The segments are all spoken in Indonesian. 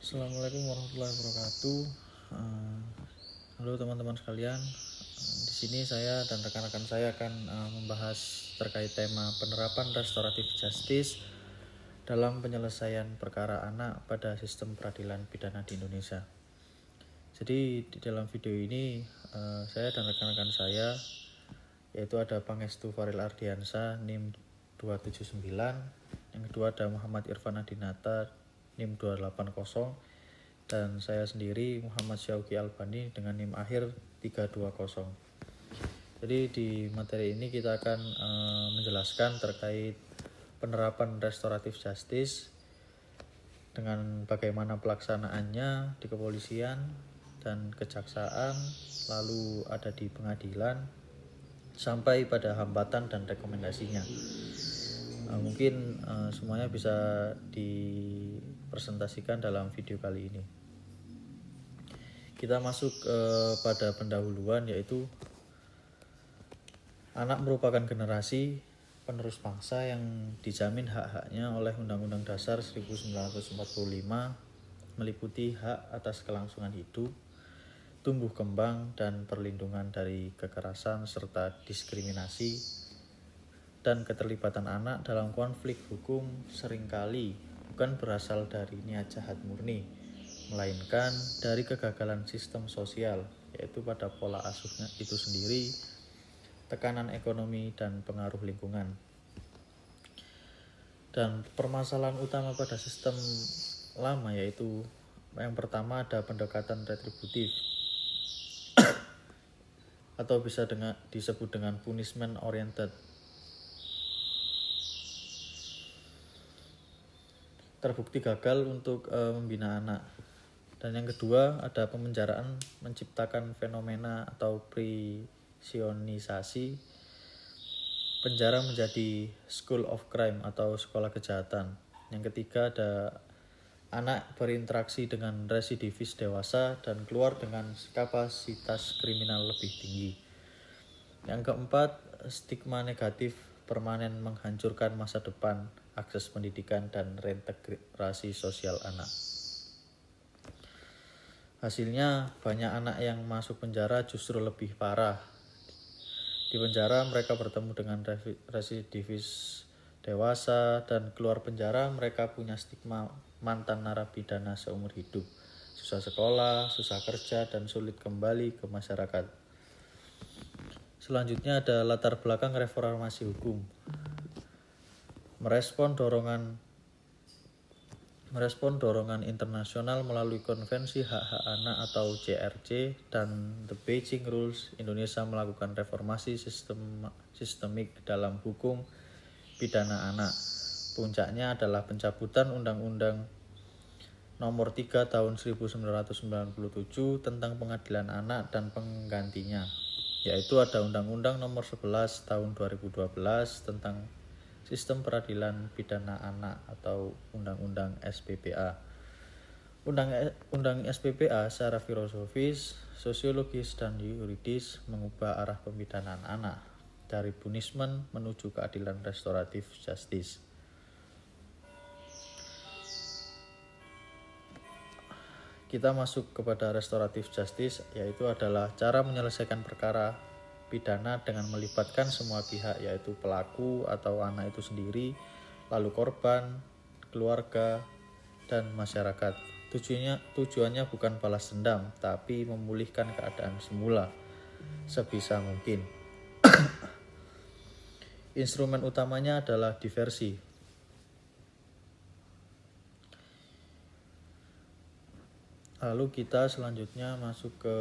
Assalamualaikum warahmatullahi wabarakatuh. Halo teman-teman sekalian. Di sini saya dan rekan-rekan saya akan membahas terkait tema penerapan restoratif justice dalam penyelesaian perkara anak pada sistem peradilan pidana di Indonesia. Jadi di dalam video ini saya dan rekan-rekan saya, yaitu ada Pangestu Faril Ardiansa NIM 279, yang kedua ada Muhammad Irfan Adinata NIM 280, dan saya sendiri Muhammad Syauqi Albani dengan NIM akhir 320. Jadi di materi ini kita akan menjelaskan terkait penerapan restoratif justice dengan bagaimana pelaksanaannya di kepolisian dan kejaksaan, lalu ada di pengadilan, sampai pada hambatan dan rekomendasinya. Mungkin semuanya bisa dipresentasikan dalam video kali ini. Kita masuk pada pendahuluan, yaitu anak merupakan generasi penerus bangsa yang dijamin hak-haknya oleh Undang-Undang Dasar 1945, meliputi hak atas kelangsungan hidup, tumbuh kembang, dan perlindungan dari kekerasan serta diskriminasi, dan keterlibatan anak dalam konflik hukum seringkali bukan berasal dari niat jahat murni, melainkan dari kegagalan sistem sosial, yaitu pada pola asuhnya itu sendiri, tekanan ekonomi, dan pengaruh lingkungan. Dan permasalahan utama pada sistem lama yaitu yang pertama ada pendekatan retributif atau bisa disebut dengan punishment oriented. Terbukti gagal untuk membina anak. Dan yang kedua ada pemenjaraan menciptakan fenomena atau prisionisasi. Penjara menjadi school of crime atau sekolah kejahatan. Yang ketiga ada anak berinteraksi dengan residivis dewasa dan keluar dengan kapasitas kriminal lebih tinggi. Yang keempat, stigma negatif permanen menghancurkan masa depan, akses pendidikan, dan reintegrasi sosial anak. Hasilnya, banyak anak yang masuk penjara justru lebih parah. Di penjara mereka bertemu dengan residivis dewasa, dan keluar penjara mereka punya stigma mantan narapidana seumur hidup, susah sekolah, susah kerja, dan sulit kembali ke masyarakat. Selanjutnya ada latar belakang reformasi hukum. Merespon dorongan internasional melalui Konvensi Hak-Hak Anak atau CRC dan The Beijing Rules, Indonesia melakukan reformasi sistemik dalam hukum pidana anak. Puncaknya adalah pencabutan Undang-Undang Nomor 3 Tahun 1997 tentang Pengadilan Anak dan penggantinya, yaitu ada Undang-Undang Nomor 11 Tahun 2012 tentang Sistem Peradilan Pidana Anak atau Undang-Undang SPPA. Undang SPPA secara filosofis, sosiologis, dan yuridis mengubah arah pemidanaan anak dari punishment menuju keadilan restoratif justice. Kita masuk kepada restoratif justice, yaitu adalah cara menyelesaikan perkara pidana dengan melibatkan semua pihak, yaitu pelaku atau anak itu sendiri, lalu korban, keluarga, dan masyarakat. Tujuannya bukan balas dendam, tapi memulihkan keadaan semula sebisa mungkin. Instrumen utamanya adalah diversi. Lalu kita selanjutnya masuk ke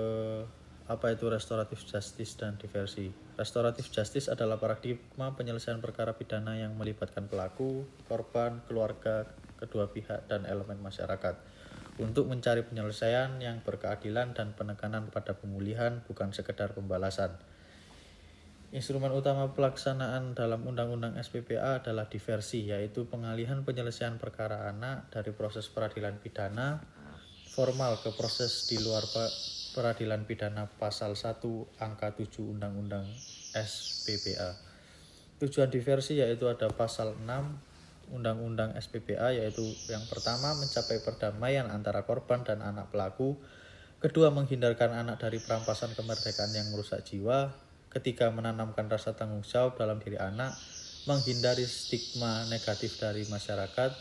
apa itu restoratif justice dan diversi. Restoratif justice adalah paradigma penyelesaian perkara pidana yang melibatkan pelaku, korban, keluarga, kedua pihak, dan elemen masyarakat untuk mencari penyelesaian yang berkeadilan dan penekanan pada pemulihan, bukan sekedar pembalasan. Instrumen utama pelaksanaan dalam Undang-Undang SPPA adalah diversi, yaitu pengalihan penyelesaian perkara anak dari proses peradilan pidana formal ke proses di luar peradilan pidana pasal 1 angka 7 Undang-Undang SPPA. Tujuan diversi yaitu ada pasal 6 undang-undang SPPA, yaitu yang pertama mencapai perdamaian antara korban dan anak pelaku, kedua menghindarkan anak dari perampasan kemerdekaan yang merusak jiwa, ketiga menanamkan rasa tanggung jawab dalam diri anak, menghindari stigma negatif dari masyarakat,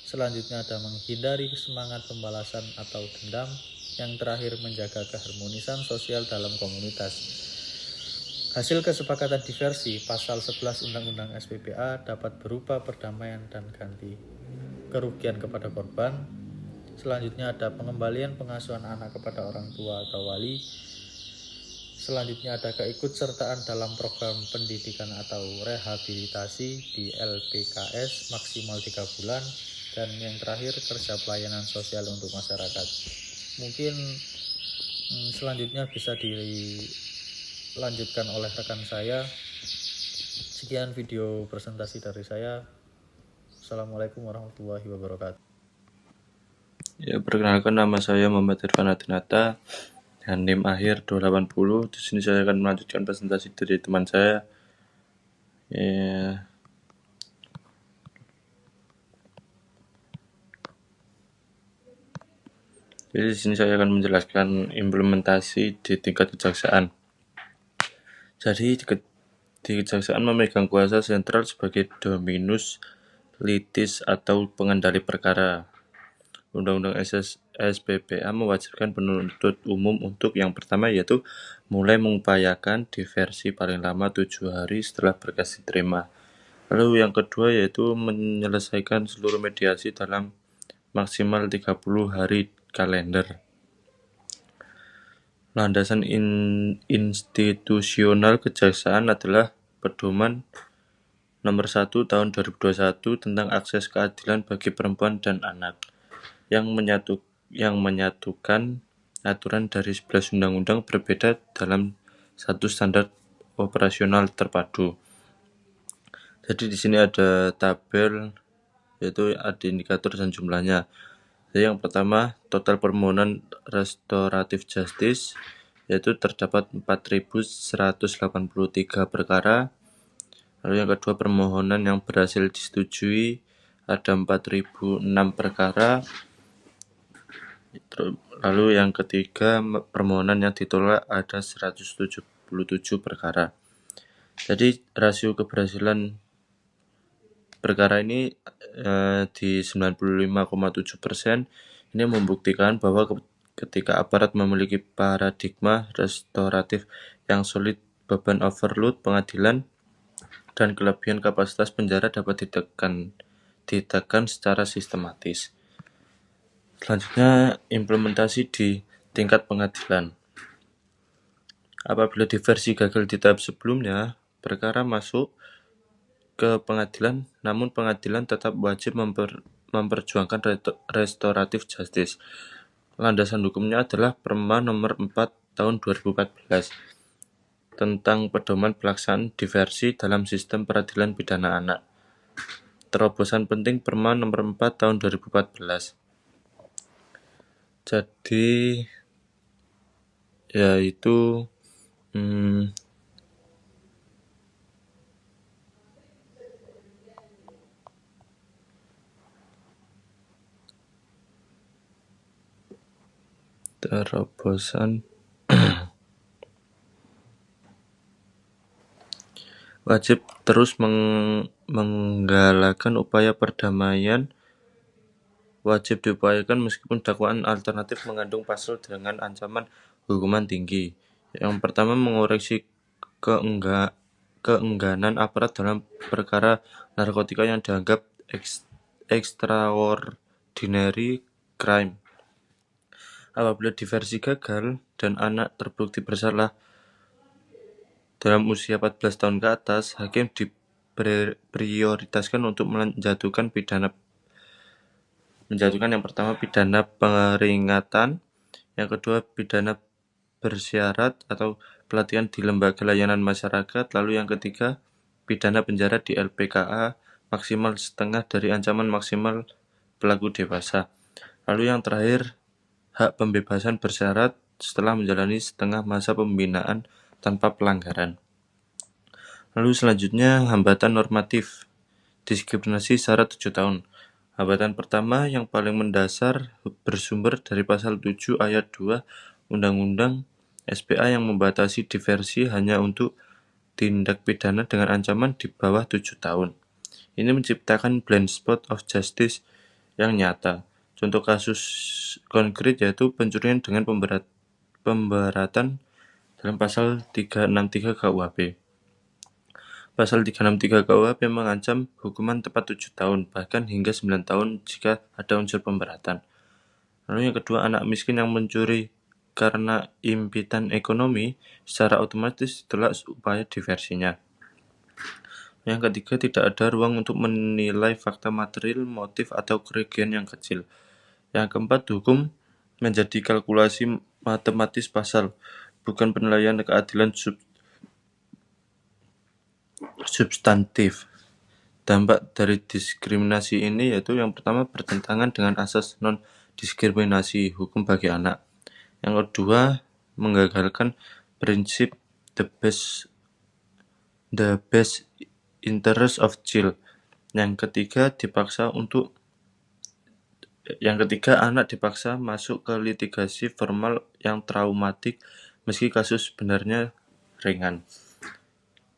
selanjutnya ada menghindari semangat pembalasan atau dendam, yang terakhir menjaga keharmonisan sosial dalam komunitas. Hasil kesepakatan diversi pasal 11 Undang-Undang SPPA dapat berupa perdamaian dan ganti kerugian kepada korban. Selanjutnya ada pengembalian pengasuhan anak kepada orang tua atau wali. Selanjutnya ada keikutsertaan dalam program pendidikan atau rehabilitasi di LPKS maksimal 3 bulan. Dan yang terakhir kerja pelayanan sosial untuk masyarakat. Mungkin selanjutnya bisa dilanjutkan oleh rekan saya. Sekian video presentasi dari saya. Assalamualaikum warahmatullahi wabarakatuh. Ya, perkenalkan, nama saya Muhammad Irfan Adinata dengan NIM akhir 280. Di sini saya akan melanjutkan presentasi dari teman saya. Ya. Jadi di sini saya akan menjelaskan implementasi di tingkat kejaksaan. Jadi di kejaksaan memegang kuasa sentral sebagai dominus litis atau pengendali perkara. Undang-Undang SPPA mewajibkan penuntut umum untuk yang pertama yaitu mulai mengupayakan diversi paling lama 7 hari setelah berkas diterima. Lalu yang kedua yaitu menyelesaikan seluruh mediasi dalam maksimal 30 hari kalender. Landasan institusional kejaksaan adalah Pedoman Nomor 1 Tahun 2021 tentang akses keadilan bagi perempuan dan anak, yang menyatukan aturan dari 11 undang-undang berbeda dalam satu standar operasional terpadu. Jadi di sini ada tabel, yaitu ada indikator dan jumlahnya. Jadi yang pertama, total permohonan restoratif justice, yaitu terdapat 4.183 perkara. Lalu yang kedua, permohonan yang berhasil disetujui ada 4.006 perkara. Lalu yang ketiga, permohonan yang ditolak ada 177 perkara. Jadi rasio keberhasilan perkara ini di 95,7%. Ini membuktikan bahwa ketika aparat memiliki paradigma restoratif yang solid, beban overload pengadilan dan kelebihan kapasitas penjara dapat ditekan secara sistematis. Selanjutnya, implementasi di tingkat pengadilan. Apabila diversi gagal di tahap sebelumnya, perkara masuk ke pengadilan, namun pengadilan tetap wajib memperjuangkan restoratif justice. Landasan hukumnya adalah Perma Nomor 4 Tahun 2014 tentang pedoman pelaksanaan diversi dalam sistem peradilan pidana anak. Terobosan penting Perma Nomor 4 Tahun 2014. Jadi yaitu terobosan wajib terus menggalakkan upaya perdamaian, wajib diupayakan meskipun dakwaan alternatif mengandung pasal dengan ancaman hukuman tinggi. Yang pertama, mengoreksi keengganan aparat dalam perkara narkotika yang dianggap extraordinary crime. Apabila diversi gagal dan anak terbukti bersalah dalam usia 14 tahun ke atas, hakim diprioritaskan untuk menjatuhkan yang pertama pidana peringatan, yang kedua pidana bersyarat atau pelatihan di lembaga layanan masyarakat, lalu yang ketiga pidana penjara di LPKA maksimal setengah dari ancaman maksimal pelaku dewasa. Lalu yang terakhir, hak pembebasan bersyarat setelah menjalani setengah masa pembinaan tanpa pelanggaran. Lalu selanjutnya, hambatan normatif. diskriminasi syarat 7 tahun. Hambatan pertama yang paling mendasar bersumber dari pasal 7 ayat 2 Undang-Undang SPA yang membatasi diversi hanya untuk tindak pidana dengan ancaman di bawah 7 tahun. Ini menciptakan blind spot of justice yang nyata. Contoh kasus konkret yaitu pencurian dengan pemberatan dalam pasal 363 KUHP. Pasal 363 KUHP mengancam hukuman tepat 7 tahun, bahkan hingga 9 tahun jika ada unsur pemberatan. Lalu yang kedua, anak miskin yang mencuri karena impitan ekonomi secara otomatis ditolak upaya diversinya. Yang ketiga, tidak ada ruang untuk menilai fakta material, motif, atau kerugian yang kecil. Yang keempat, hukum menjadi kalkulasi matematis pasal, bukan penilaian keadilan substantif. Dampak dari diskriminasi ini yaitu yang pertama, bertentangan dengan asas non-diskriminasi hukum bagi anak. Yang kedua, menggagalkan prinsip the best interest of child. Yang ketiga, anak dipaksa masuk ke litigasi formal yang traumatik meski kasus sebenarnya ringan.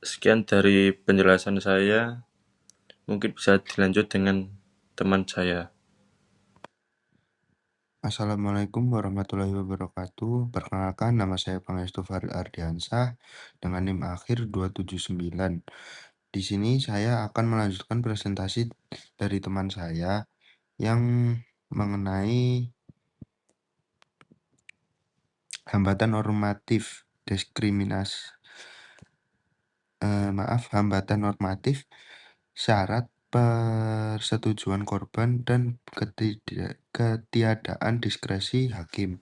Sekian dari penjelasan saya. Mungkin bisa dilanjut dengan teman saya. Assalamualaikum warahmatullahi wabarakatuh. Perkenalkan, nama saya Pangestu Farid Ardiansah dengan NIM akhir 279. Di sini saya akan melanjutkan presentasi dari teman saya yang mengenai hambatan normatif hambatan normatif syarat persetujuan korban dan ketiadaan diskresi hakim.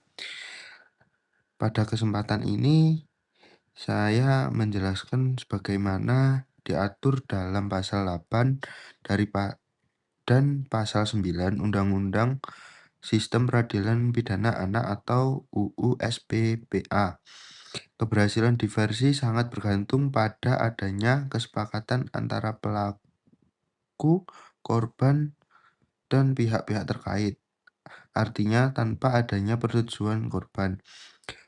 Pada kesempatan ini saya menjelaskan sebagaimana diatur dalam pasal 8 dan pasal 9 Undang-Undang Sistem Peradilan Pidana Anak atau UU SPPA. Keberhasilan diversi sangat bergantung pada adanya kesepakatan antara pelaku, korban, dan pihak-pihak terkait. Artinya, tanpa adanya persetujuan korban,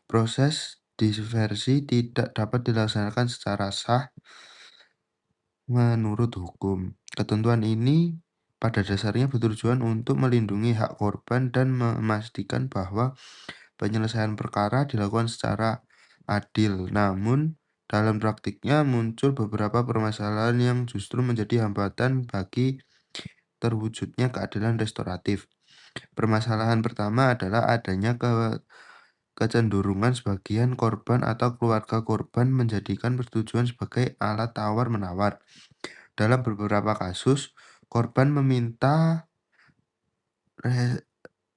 proses diversi tidak dapat dilaksanakan secara sah menurut hukum. Ketentuan ini pada dasarnya bertujuan untuk melindungi hak korban dan memastikan bahwa penyelesaian perkara dilakukan secara adil. Namun, dalam praktiknya muncul beberapa permasalahan yang justru menjadi hambatan bagi terwujudnya keadilan restoratif. Permasalahan pertama adalah adanya kecenderungan sebagian korban atau keluarga korban menjadikan persetujuan sebagai alat tawar-menawar. Dalam beberapa kasus, korban meminta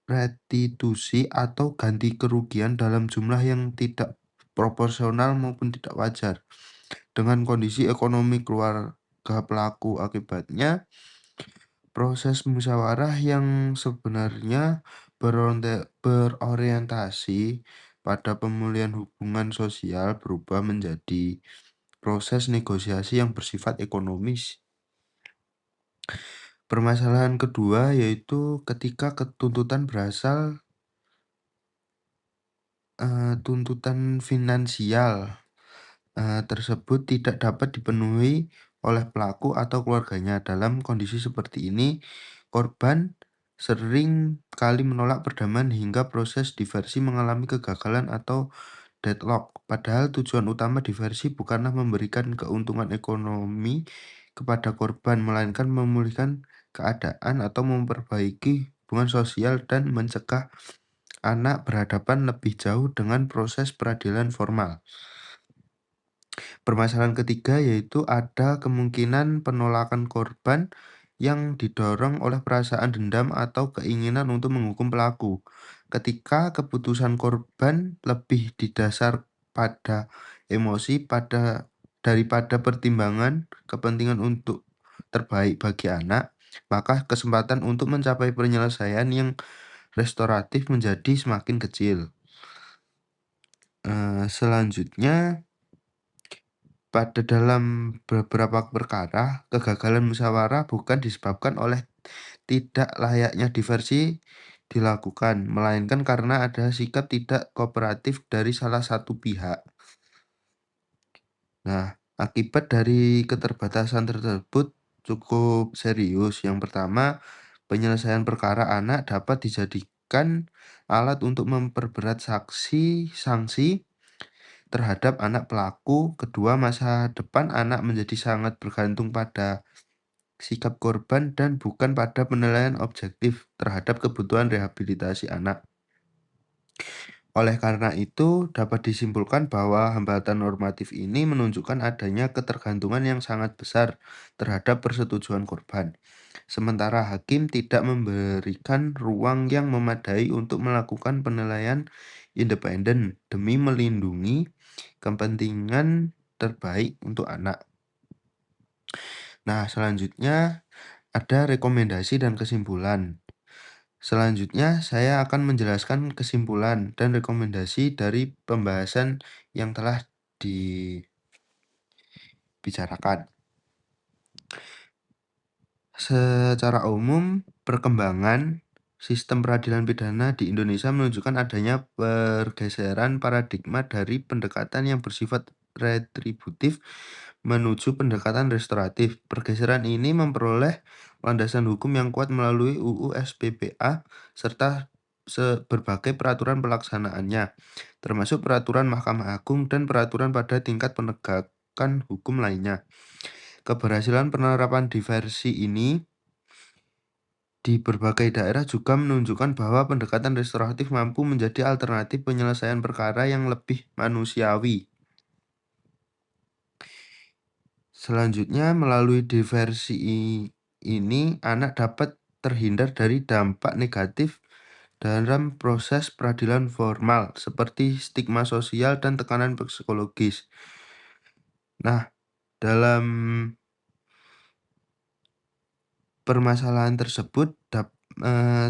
restitusi atau ganti kerugian dalam jumlah yang tidak proporsional maupun tidak wajar dengan kondisi ekonomi keluarga pelaku. Akibatnya, proses musyawarah yang sebenarnya berorientasi pada pemulihan hubungan sosial berubah menjadi proses negosiasi yang bersifat ekonomis. Permasalahan kedua yaitu ketika tuntutan finansial tersebut tidak dapat dipenuhi oleh pelaku atau keluarganya. Dalam kondisi seperti ini, korban sering kali menolak perdamaian hingga proses diversi mengalami kegagalan atau deadlock. Padahal tujuan utama diversi bukanlah memberikan keuntungan ekonomi kepada korban, melainkan memulihkan keadaan atau memperbaiki hubungan sosial dan mencegah anak berhadapan lebih jauh dengan proses peradilan formal. Permasalahan ketiga yaitu ada kemungkinan penolakan korban yang didorong oleh perasaan dendam atau keinginan untuk menghukum pelaku. Ketika keputusan korban lebih didasar pada emosi daripada pertimbangan kepentingan untuk terbaik bagi anak, maka kesempatan untuk mencapai penyelesaian yang restoratif menjadi semakin kecil. Selanjutnya, Pada dalam beberapa perkara, kegagalan musyawarah bukan disebabkan oleh tidak layaknya diversi dilakukan, melainkan karena ada sikap tidak kooperatif dari salah satu pihak. Nah, akibat dari keterbatasan tersebut cukup serius. Yang pertama, penyelesaian perkara anak dapat dijadikan alat untuk memperberat sanksi terhadap anak pelaku. Kedua, masa depan anak menjadi sangat bergantung pada sikap korban dan bukan pada penilaian objektif terhadap kebutuhan rehabilitasi anak. Oleh karena itu, dapat disimpulkan bahwa hambatan normatif ini menunjukkan adanya ketergantungan yang sangat besar terhadap persetujuan korban. Sementara hakim tidak memberikan ruang yang memadai untuk melakukan penilaian independen demi melindungi kepentingan terbaik untuk anak. Nah, selanjutnya ada rekomendasi dan kesimpulan. Selanjutnya, saya akan menjelaskan kesimpulan dan rekomendasi dari pembahasan yang telah dibicarakan. Secara umum, perkembangan sistem peradilan pidana di Indonesia menunjukkan adanya pergeseran paradigma dari pendekatan yang bersifat retributif menuju pendekatan restoratif. Pergeseran ini memperoleh landasan hukum yang kuat melalui UU SPPA serta berbagai peraturan pelaksanaannya, termasuk peraturan Mahkamah Agung dan peraturan pada tingkat penegakan hukum lainnya. Keberhasilan penerapan diversi ini di berbagai daerah juga menunjukkan bahwa pendekatan restoratif mampu menjadi alternatif penyelesaian perkara yang lebih manusiawi. Selanjutnya, melalui diversi ini, anak dapat terhindar dari dampak negatif dalam proses peradilan formal, seperti stigma sosial dan tekanan psikologis. Nah, dalam permasalahan tersebut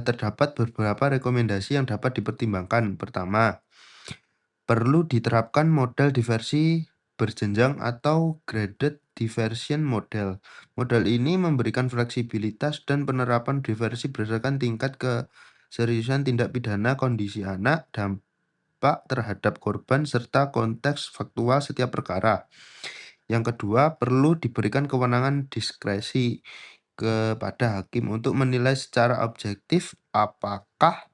terdapat beberapa rekomendasi yang dapat dipertimbangkan. Pertama, perlu diterapkan model diversi berjenjang atau graded diversion model. Model ini memberikan fleksibilitas dan penerapan diversi berdasarkan tingkat keseriusan tindak pidana, kondisi anak, dampak terhadap korban, serta konteks faktual setiap perkara. Yang kedua, perlu diberikan kewenangan diskresi kepada hakim untuk menilai secara objektif apakah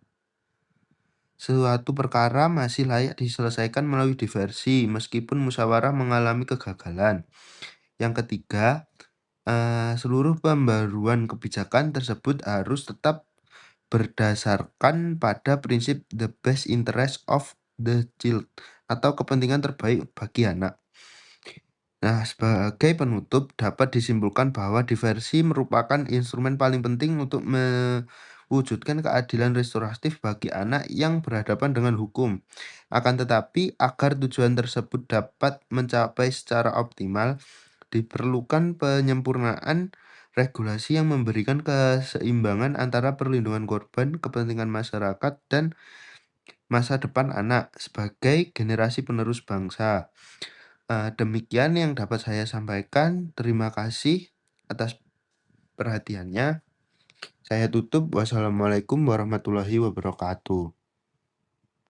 suatu perkara masih layak diselesaikan melalui diversi meskipun musyawarah mengalami kegagalan. Yang ketiga, seluruh pembaruan kebijakan tersebut harus tetap berdasarkan pada prinsip the best interest of the child atau kepentingan terbaik bagi anak. Nah, sebagai penutup, dapat disimpulkan bahwa diversi merupakan instrumen paling penting untuk mewujudkan keadilan restoratif bagi anak yang berhadapan dengan hukum. Akan tetapi, agar tujuan tersebut dapat mencapai secara optimal, diperlukan penyempurnaan regulasi yang memberikan keseimbangan antara perlindungan korban, kepentingan masyarakat, dan masa depan anak sebagai generasi penerus bangsa. Demikian yang dapat saya sampaikan. Terima kasih atas perhatiannya. Saya tutup. Wassalamualaikum warahmatullahi wabarakatuh.